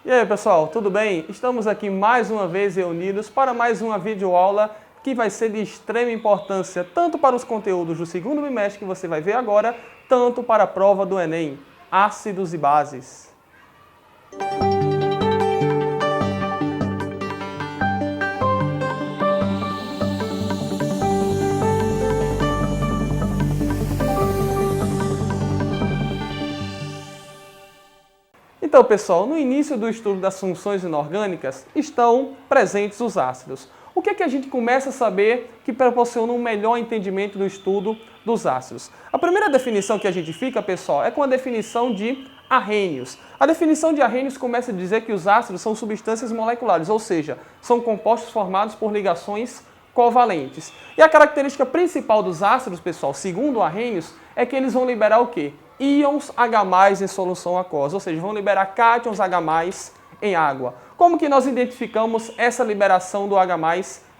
E aí pessoal, tudo bem? Estamos aqui mais uma vez reunidos para mais uma videoaula que vai ser de extrema importância tanto para os conteúdos do segundo bimestre que você vai ver agora, tanto para a prova do Enem, ácidos e bases. Então, pessoal, no início do estudo das funções inorgânicas estão presentes os ácidos. O que é que a gente começa a saber que proporciona um melhor entendimento do estudo dos ácidos? A primeira definição que a gente fica, pessoal, é com a definição de Arrhenius. A definição de Arrhenius começa a dizer que os ácidos são substâncias moleculares, ou seja, são compostos formados por ligações covalentes. E a característica principal dos ácidos, pessoal, segundo Arrhenius, é que eles vão liberar o quê? Íons H+, em solução aquosa, ou seja, vão liberar cátions H+, em água. Como que nós identificamos essa liberação do H+,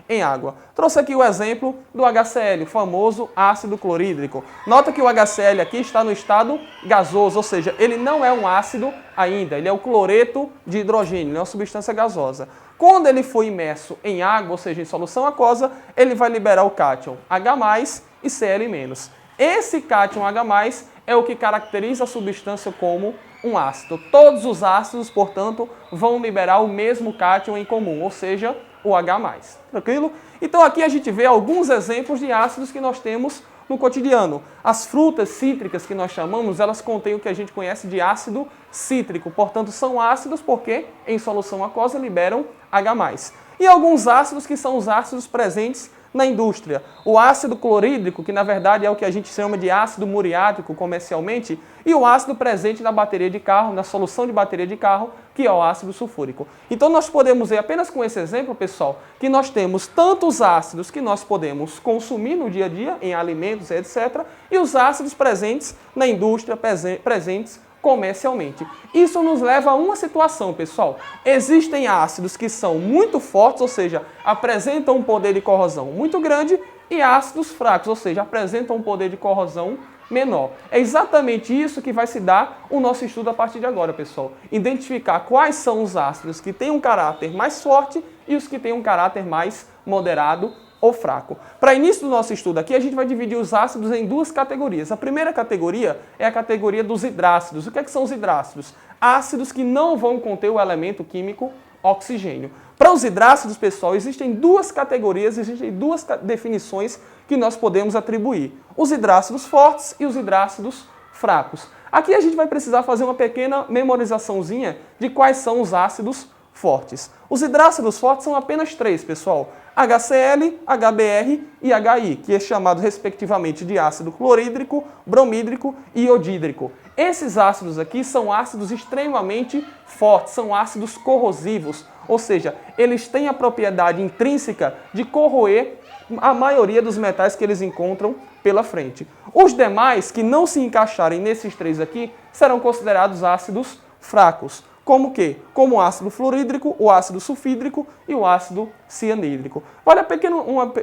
em água? Trouxe aqui o exemplo do HCl, o famoso ácido clorídrico. Nota que o HCl aqui está no estado gasoso, ou seja, ele não é um ácido ainda, ele é o cloreto de hidrogênio, ele é uma substância gasosa. Quando ele for imerso em água, ou seja, em solução aquosa, ele vai liberar o cátion H+, e Cl-. Esse cátion H+, é o que caracteriza a substância como um ácido. Todos os ácidos, portanto, vão liberar o mesmo cátion em comum, ou seja, o H+. Tranquilo? Então aqui a gente vê alguns exemplos de ácidos que nós temos no cotidiano. As frutas cítricas que nós chamamos, elas contêm o que a gente conhece de ácido cítrico. Portanto, são ácidos porque em solução aquosa liberam H+. E alguns ácidos que são os ácidos presentes na indústria. O ácido clorídrico, que na verdade é o que a gente chama de ácido muriático comercialmente, e o ácido presente na bateria de carro, na solução de bateria de carro, que é o ácido sulfúrico. Então nós podemos ver apenas com esse exemplo, pessoal, que nós temos tantos ácidos que nós podemos consumir no dia a dia, em alimentos, etc., e os ácidos presentes na indústria, presentes comercialmente. Isso nos leva a uma situação, pessoal. Existem ácidos que são muito fortes, ou seja, apresentam um poder de corrosão muito grande, e ácidos fracos, ou seja, apresentam um poder de corrosão menor. É exatamente isso que vai se dar o nosso estudo a partir de agora, pessoal. Identificar quais são os ácidos que têm um caráter mais forte e os que têm um caráter mais moderado ou fraco. Para início do nosso estudo aqui, a gente vai dividir os ácidos em duas categorias. A primeira categoria é a categoria dos hidrácidos. O que são os hidrácidos? Ácidos que não vão conter o elemento químico oxigênio. Para os hidrácidos, pessoal, existem duas categorias, existem duas definições que nós podemos atribuir. Os hidrácidos fortes e os hidrácidos fracos. Aqui a gente vai precisar fazer uma pequena memorizaçãozinha de quais são os ácidos fortes. Os hidrácidos fortes são apenas três, pessoal. HCl, HBr e HI, que é chamado respectivamente de ácido clorídrico, bromídrico e iodídrico. Esses ácidos aqui são ácidos extremamente fortes, são ácidos corrosivos, ou seja, eles têm a propriedade intrínseca de corroer a maioria dos metais que eles encontram pela frente. Os demais, que não se encaixarem nesses três aqui, serão considerados ácidos fracos. Como o quê? Como o ácido fluorídrico, o ácido sulfídrico e o ácido cianídrico. Olha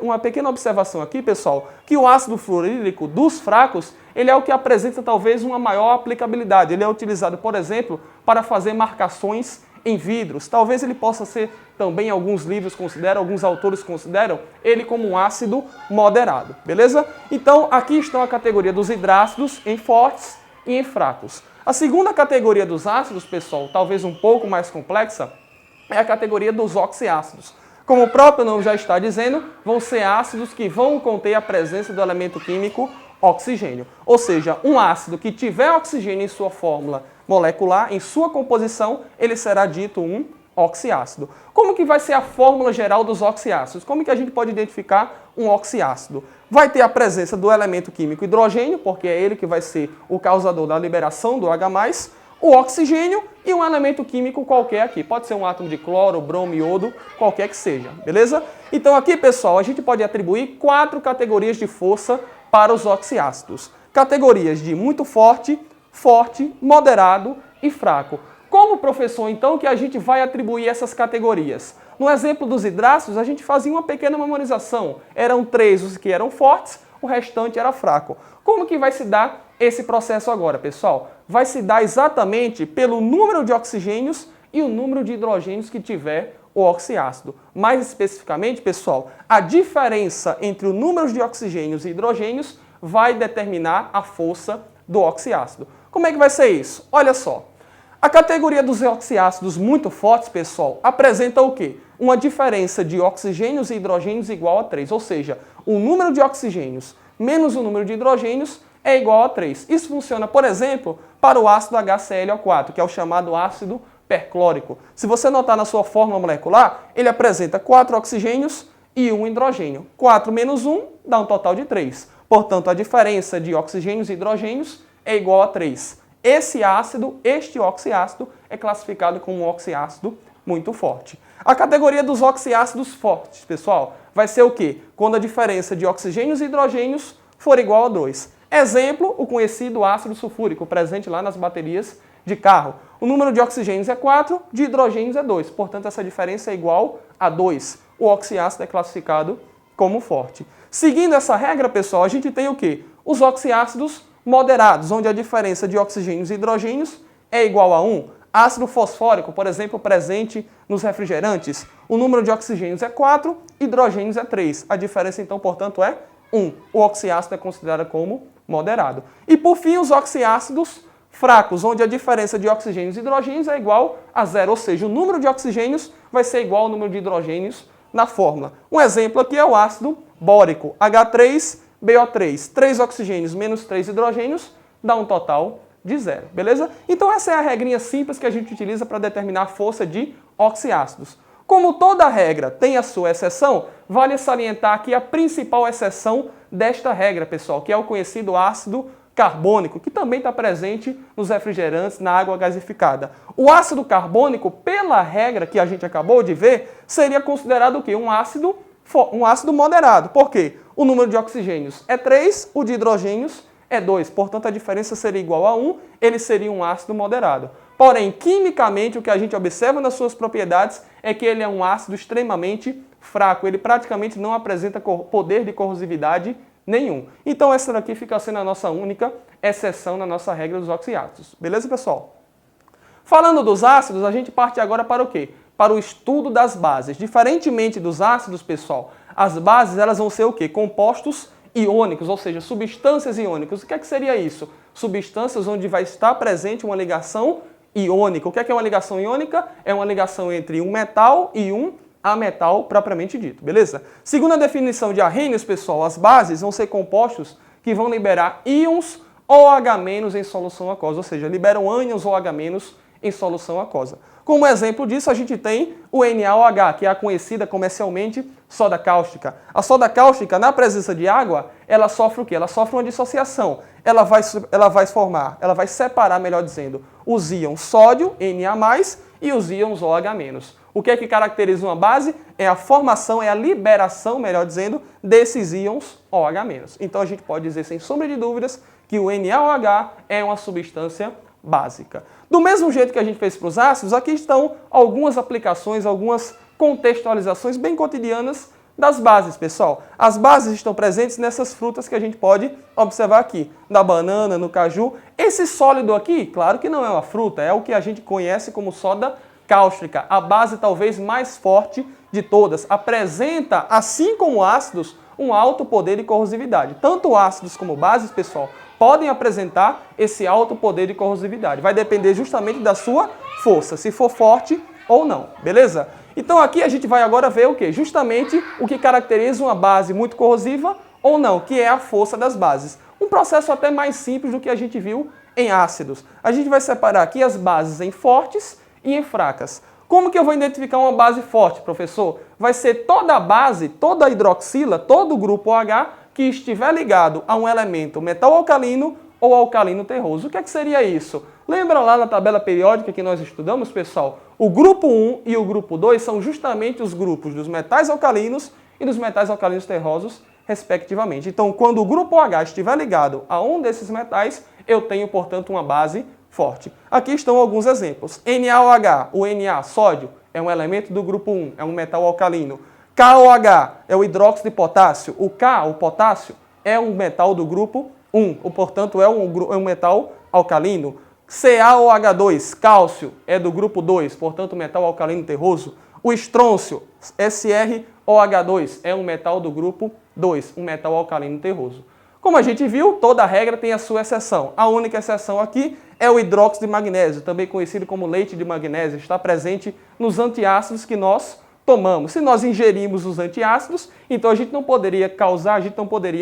uma pequena observação aqui, pessoal, que o ácido fluorídrico dos fracos, ele é o que apresenta talvez uma maior aplicabilidade. Ele é utilizado, por exemplo, para fazer marcações em vidros. Talvez ele possa ser também, alguns livros consideram, alguns autores consideram, ele como um ácido moderado, beleza? Então, aqui estão a categoria dos hidrácidos em fortes e em fracos. A segunda categoria dos ácidos, pessoal, talvez um pouco mais complexa, é a categoria dos oxiácidos. Como o próprio nome já está dizendo, vão ser ácidos que vão conter a presença do elemento químico oxigênio. Ou seja, um ácido que tiver oxigênio em sua fórmula molecular, em sua composição, ele será dito um oxiácido. Como que vai ser a fórmula geral dos oxiácidos? Como que a gente pode identificar um oxiácido? Vai ter a presença do elemento químico hidrogênio, porque é ele que vai ser o causador da liberação do H+, o oxigênio e um elemento químico qualquer aqui. Pode ser um átomo de cloro, bromo, iodo, qualquer que seja, beleza? Então aqui, pessoal, a gente pode atribuir 4 categorias de força para os oxiácidos. Categorias de muito forte, forte, moderado e fraco. Como, professor, então, que a gente vai atribuir essas categorias? No exemplo dos hidrácidos, a gente fazia uma pequena memorização. Eram 3 os que eram fortes, o restante era fraco. Como que vai se dar esse processo agora, pessoal? Vai se dar exatamente pelo número de oxigênios e o número de hidrogênios que tiver o oxiácido. Mais especificamente, pessoal, a diferença entre o número de oxigênios e hidrogênios vai determinar a força do oxiácido. Como é que vai ser isso? Olha só. A categoria dos oxiácidos muito fortes, pessoal, apresenta o quê? Uma diferença de oxigênios e hidrogênios igual a 3, ou seja, o número de oxigênios menos o número de hidrogênios é igual a 3. Isso funciona, por exemplo, para o ácido HClO4, que é o chamado ácido perclórico. Se você notar na sua fórmula molecular, ele apresenta 4 oxigênios e 1 hidrogênio. 4 menos 1 dá um total de 3. Portanto, a diferença de oxigênios e hidrogênios é igual a 3. Este oxiácido, é classificado como um oxiácido muito forte. A categoria dos oxiácidos fortes, pessoal, vai ser o quê? Quando a diferença de oxigênios e hidrogênios for igual a 2. Exemplo, o conhecido ácido sulfúrico, presente lá nas baterias de carro. O número de oxigênios é 4, de hidrogênios é 2. Portanto, essa diferença é igual a 2. O oxiácido é classificado como forte. Seguindo essa regra, pessoal, a gente tem o quê? Os oxiácidos moderados, onde a diferença de oxigênios e hidrogênios é igual a 1. Ácido fosfórico, por exemplo, presente nos refrigerantes. O número de oxigênios é 4, hidrogênios é 3. A diferença, então, portanto, é 1. O oxiácido é considerado como moderado. E, por fim, os oxiácidos fracos, onde a diferença de oxigênios e hidrogênios é igual a 0. Ou seja, o número de oxigênios vai ser igual ao número de hidrogênios na fórmula. Um exemplo aqui é o ácido bórico, H3BO3. 3 oxigênios menos 3 hidrogênios dá um total de 0, beleza? Então essa é a regrinha simples que a gente utiliza para determinar a força de oxiácidos. Como toda regra tem a sua exceção, vale salientar aqui a principal exceção desta regra, pessoal, que é o conhecido ácido carbônico, que também está presente nos refrigerantes, na água gasificada. O ácido carbônico, pela regra que a gente acabou de ver, seria considerado o quê? Um ácido moderado. Por quê? O número de oxigênios é 3, o de hidrogênios é 2. Portanto, a diferença seria igual a 1, ele seria um ácido moderado. Porém, quimicamente, o que a gente observa nas suas propriedades é que ele é um ácido extremamente fraco. Ele praticamente não apresenta poder de corrosividade nenhum. Então, essa daqui fica sendo a nossa única exceção na nossa regra dos oxiácidos. Beleza, pessoal? Falando dos ácidos, a gente parte agora para o quê? Para o estudo das bases. Diferentemente dos ácidos, pessoal, as bases elas vão ser o quê? Compostos iônicos, ou seja, substâncias iônicas. O que é que seria isso? Substâncias onde vai estar presente uma ligação iônica. O que é uma ligação iônica? É uma ligação entre um metal e um ametal propriamente dito, beleza? Segundo a definição de Arrhenius, pessoal, as bases vão ser compostos que vão liberar íons OH- em solução aquosa, ou seja, liberam ânions OH- em solução aquosa. Como exemplo disso, a gente tem o NaOH, que é a conhecida comercialmente soda cáustica. A soda cáustica, na presença de água, ela sofre o quê? Ela sofre uma dissociação. Ela vai separar, melhor dizendo, os íons sódio, Na+, e os íons OH-. O que é que caracteriza uma base? É a formação, é a liberação, melhor dizendo, desses íons OH-. Então a gente pode dizer, sem sombra de dúvidas, que o NaOH é uma substância básica. Do mesmo jeito que a gente fez para os ácidos, aqui estão algumas aplicações, algumas contextualizações bem cotidianas das bases, pessoal. As bases estão presentes nessas frutas que a gente pode observar aqui, na banana, no caju. Esse sólido aqui, claro que não é uma fruta, é o que a gente conhece como soda cáustica, a base talvez mais forte de todas. Apresenta, assim como ácidos, um alto poder de corrosividade. Tanto ácidos como bases, pessoal, podem apresentar esse alto poder de corrosividade. Vai depender justamente da sua força, se for forte ou não, beleza? Então aqui a gente vai agora ver o quê? Justamente o que caracteriza uma base muito corrosiva ou não, que é a força das bases. Um processo até mais simples do que a gente viu em ácidos. A gente vai separar aqui as bases em fortes e em fracas. Como que eu vou identificar uma base forte, professor? Vai ser toda a base, toda a hidroxila, todo o grupo OH que estiver ligado a um elemento metal alcalino ou alcalino terroso. O que é que seria isso? Lembra lá na tabela periódica que nós estudamos, pessoal? O grupo 1 e o grupo 2 são justamente os grupos dos metais alcalinos e dos metais alcalinos terrosos, respectivamente. Então, quando o grupo OH estiver ligado a um desses metais, eu tenho, portanto, uma base forte. Aqui estão alguns exemplos. NaOH, o Na, sódio, é um elemento do grupo 1, é um metal alcalino. KOH é o hidróxido de potássio. O K, o potássio, é um metal do grupo 1, portanto é um metal alcalino. CaOH2, cálcio, é do grupo 2, portanto metal alcalino terroso. O estrôncio, SrOH2, é um metal do grupo 2, um metal alcalino terroso. Como a gente viu, toda regra tem a sua exceção. A única exceção aqui é o hidróxido de magnésio, também conhecido como leite de magnésio, está presente nos antiácidos que nós tomamos. Se nós ingerimos os antiácidos, então a gente não poderia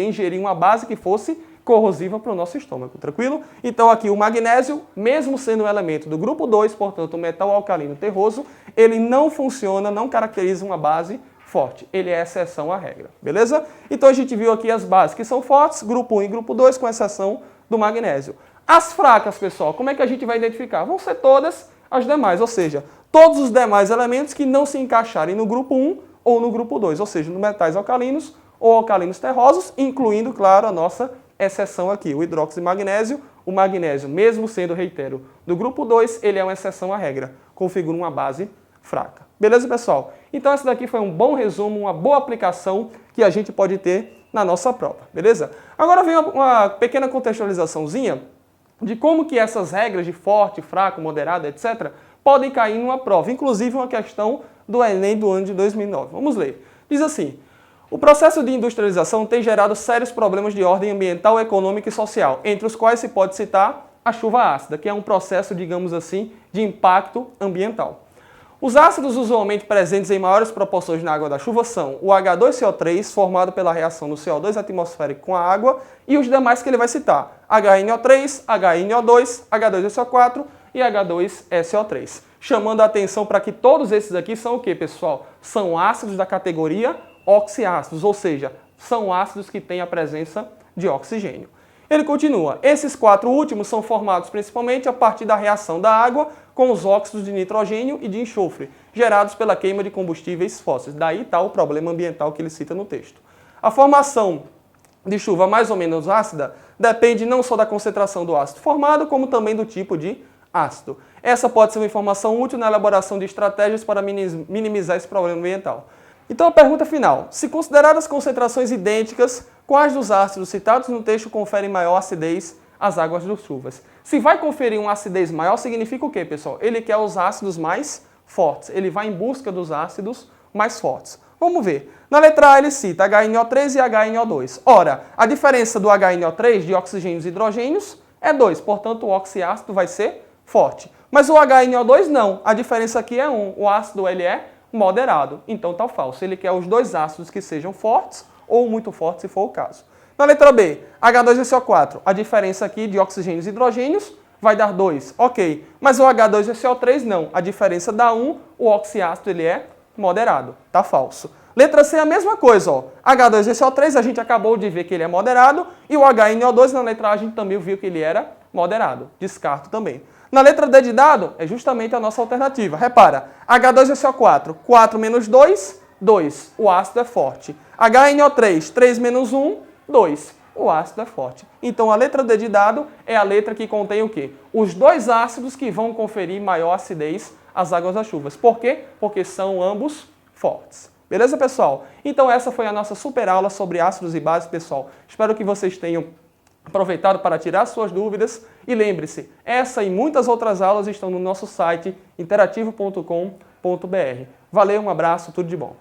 ingerir uma base que fosse corrosiva para o nosso estômago, tranquilo? Então aqui o magnésio, mesmo sendo um elemento do grupo 2, portanto um metal alcalino terroso, ele não funciona, não caracteriza uma base forte. Ele é exceção à regra, beleza? Então a gente viu aqui as bases que são fortes, grupo 1 e grupo 2, com exceção do magnésio. As fracas, pessoal, como é que a gente vai identificar? Vão ser todas as demais, ou seja, todos os demais elementos que não se encaixarem no grupo 1 ou no grupo 2, ou seja, no metais alcalinos ou alcalinos terrosos, incluindo, claro, a nossa exceção aqui, o hidróxido de magnésio. O magnésio, mesmo sendo, reitero, do grupo 2, ele é uma exceção à regra, configura uma base fraca. Beleza, pessoal? Então esse daqui foi um bom resumo, uma boa aplicação que a gente pode ter na nossa prova, beleza? Agora vem uma pequena contextualizaçãozinha de como que essas regras de forte, fraco, moderado, etc., podem cair numa prova, inclusive uma questão do Enem do ano de 2009. Vamos ler. Diz assim: o processo de industrialização tem gerado sérios problemas de ordem ambiental, econômica e social, entre os quais se pode citar a chuva ácida, que é um processo, digamos assim, de impacto ambiental. Os ácidos usualmente presentes em maiores proporções na água da chuva são o H2CO3, formado pela reação do CO2 atmosférico com a água, e os demais que ele vai citar: HNO3, HNO2, H2SO4 e H2SO3. Chamando a atenção para que todos esses aqui são o que, pessoal? São ácidos da categoria oxiácidos, ou seja, são ácidos que têm a presença de oxigênio. Ele continua: esses 4 últimos são formados principalmente a partir da reação da água com os óxidos de nitrogênio e de enxofre, gerados pela queima de combustíveis fósseis. Daí está o problema ambiental que ele cita no texto. A formação de chuva mais ou menos ácida depende não só da concentração do ácido formado, como também do tipo de ácido. Essa pode ser uma informação útil na elaboração de estratégias para minimizar esse problema ambiental. Então a pergunta final: se consideradas concentrações idênticas, quais dos ácidos citados no texto conferem maior acidez às águas das chuvas? Se vai conferir uma acidez maior, significa o quê, pessoal? Ele quer os ácidos mais fortes, ele vai em busca dos ácidos mais fortes. Vamos ver. Na letra A ele cita HNO3 e HNO2. Ora, a diferença do HNO3 de oxigênios e hidrogênios é 2, portanto o oxiácido vai ser forte. Mas o HNO2 não, a diferença aqui é 1, o ácido ele é moderado, então está falso. Ele quer os dois ácidos que sejam fortes ou muito fortes, se for o caso. Na letra B, H2SO4, a diferença aqui de oxigênios e hidrogênios vai dar 2, ok. Mas o H2SO3 não, a diferença dá 1, o oxiácido ele é moderado, está falso. Letra C é a mesma coisa, ó. H2SO3 a gente acabou de ver que ele é moderado e o HNO2 na letra A a gente também viu que ele era moderado, descarto também. Na letra D de dado é justamente a nossa alternativa. Repara, H2SO4, 4 menos 2, 2, o ácido é forte. HNO3, 3 menos 1, 2, o ácido é forte. Então a letra D de dado é a letra que contém o quê? Os dois ácidos que vão conferir maior acidez às águas das chuvas. Por quê? Porque são ambos fortes. Beleza, pessoal? Então essa foi a nossa super aula sobre ácidos e bases, pessoal. Espero que vocês tenham aproveitado para tirar suas dúvidas. E lembre-se, essa e muitas outras aulas estão no nosso site interativo.com.br. Valeu, um abraço, tudo de bom.